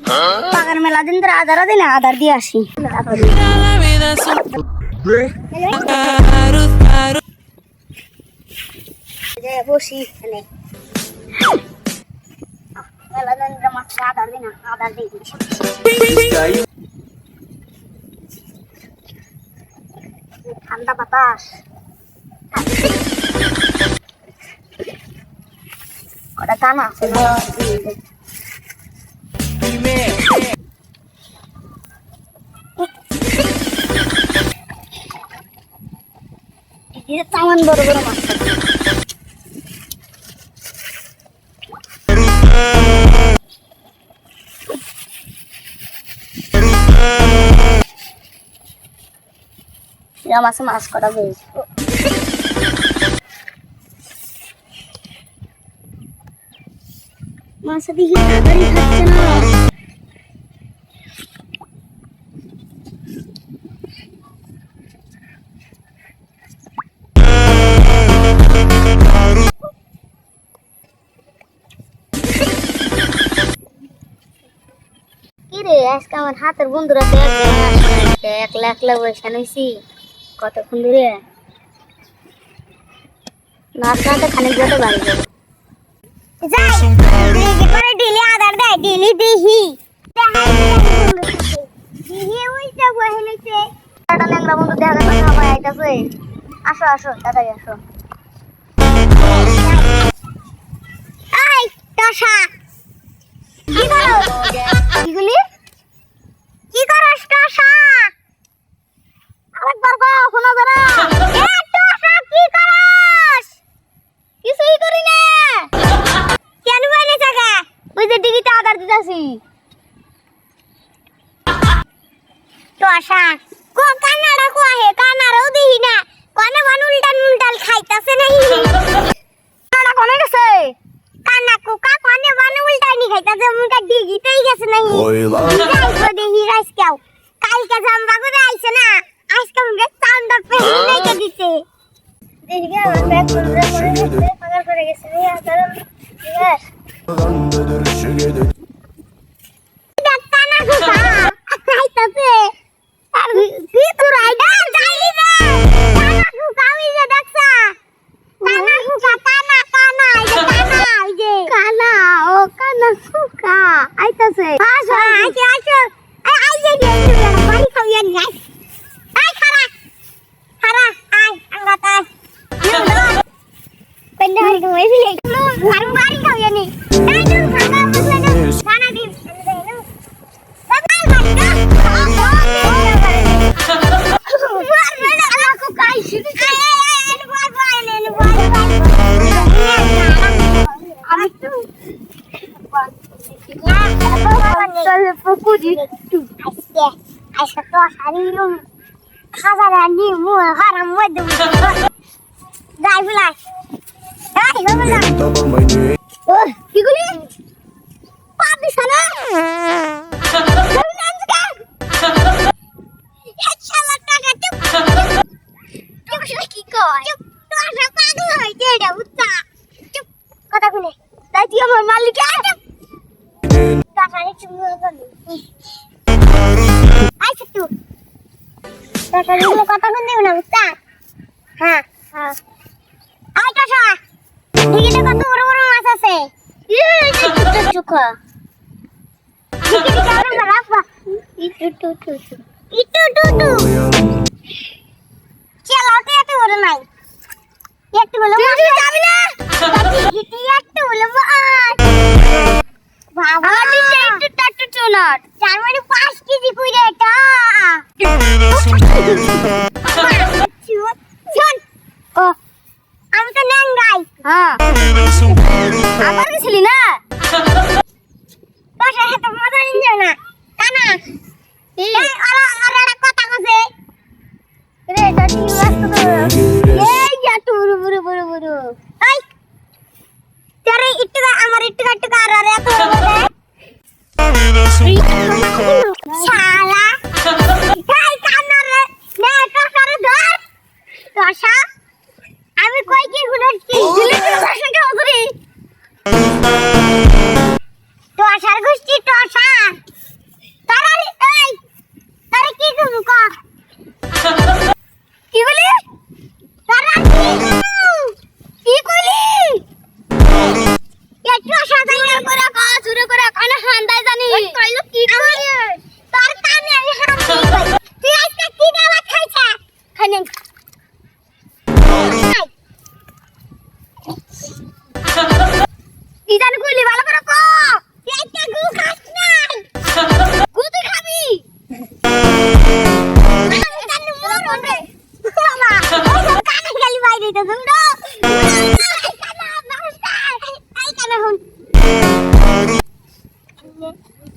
পাকার মেলা দিন ধরে আধার দিন আধার দিয়ে আসি বসি এখানে মেলা দিন ধরে মাত্র আধার দিন আধার দিয়ে ঠান্ডা বাতাস কটা কানা চামান বড় বড় মাছ মাছে মাছ কটা বেরিয়েছে মাছ দেখি তাড়াতাড়ি খাচ্ছে না কিরে আজকে আমার হাতের বন্ধুরা একলা একলা বসে নিয়েছি কতক্ষণ ধরে নাচতে খানিক যেতে বাড়ি যাবো ডেলি আধার দেয় ডেলি দেখি বন্ধু দেখা সবাই আইতাছে আসো আসো তাড়াতাড়ি আসো এই টসা কি করো এগুলি কি করস টসা আরেকবার কও শোনা যারা এ টসা কি করস কিছুই করি না কেন বাইরে থাকা ওই যে টিভিতে আধার দিতাছি টসা কো কান্নাড়া কো আহে কান্নাড়াও দেখি না কোনে বান উল্টান উল্টাল খাইতাছে নাই কান্না কোনে গেছে কান্না কোকা কোনে বান উল্টানি খাইতাছে মুখা ডিগিতেই গেছে নাই যাইবো দেখি আজকেও কালকে জাম্বা করে আইছে না আজকে মুখে চান্দা পেহি নাইকে দিছে দেখি আমার ব্যাগ করে গেছে পাগল করে গেছে রে কারণ yes কান্না কোকা খাইতাছে আর কি তো রাইডার যাইলি রে কান্না কোকা ওই যে দেখছা কান্না কোকা কান্না কান্না এই যে কান্না ও কান্না কোকা আইতাছে আসো আইছে আসো আই যে বাড়ি খাইয়া নিয়ে আই খারা খারা আই আঙ্গাতা পেন্ডা হই গই ফিলে আর বাড়ি খাইয়া নি এই তো খানা বসে না খানা দিন কথা শুনে তাই তুই আমার মালিক কথা শুন দেব না বুঝতা হ্যাঁ হ্যাঁ আই টাসা এখানে কত বড় বড় মাছ আছে চুকা চালাতে এত বড় নাই একটু বলো যাবি না একটু বলো বাবা একটু টাটু চুনাট তার মানে 5 কেজি কইরে এটা শুন ও আমি তো নাঙ্গাই হ্যাঁ আবার গেছিলি না বাসা হাতে মজা নিয়ে না কানা এই আরে কথা কইছে রে এটা কি রাস্তা এই যা টুরু বুরু বুরু বুরু এই তেরে একটু আমার একটু আর এত বলে শালা এই কানারে নে টসারে ধর টসা আমি কই কি গুলছি গুলছি টসার গোষ্ঠী টসা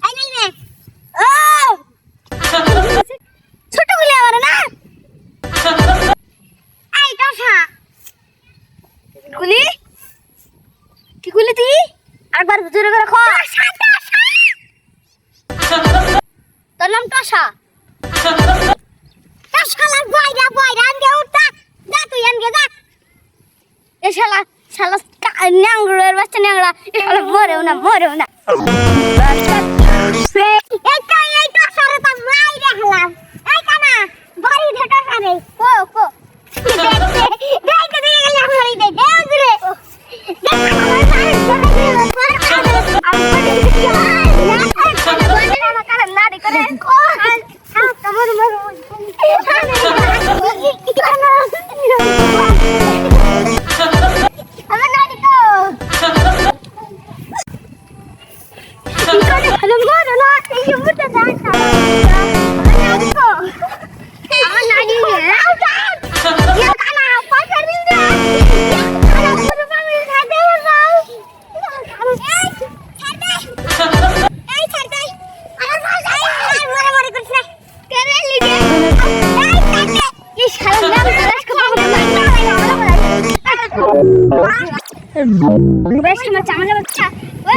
এই নাই রে ও ছোট গুলি আমার না এই টসা গুলি কি গুলি তুই আরেকবার জোরে করে কর তোর নাম টসা শালা বয়রা আনগে উঠা যা তুই আনগে যা এ শালা শালা ন্যাংড়ের বাচ্চা ন্যাংড়া এ শালা মরেও না এই টসারে তো মাইরে হলাম এই কানা বড়ি ধে টসারে কো দেখতে দিয়ে গেলাম বড়ি দে দূরে বেশ আমার চামড়া বাচ্চা ওই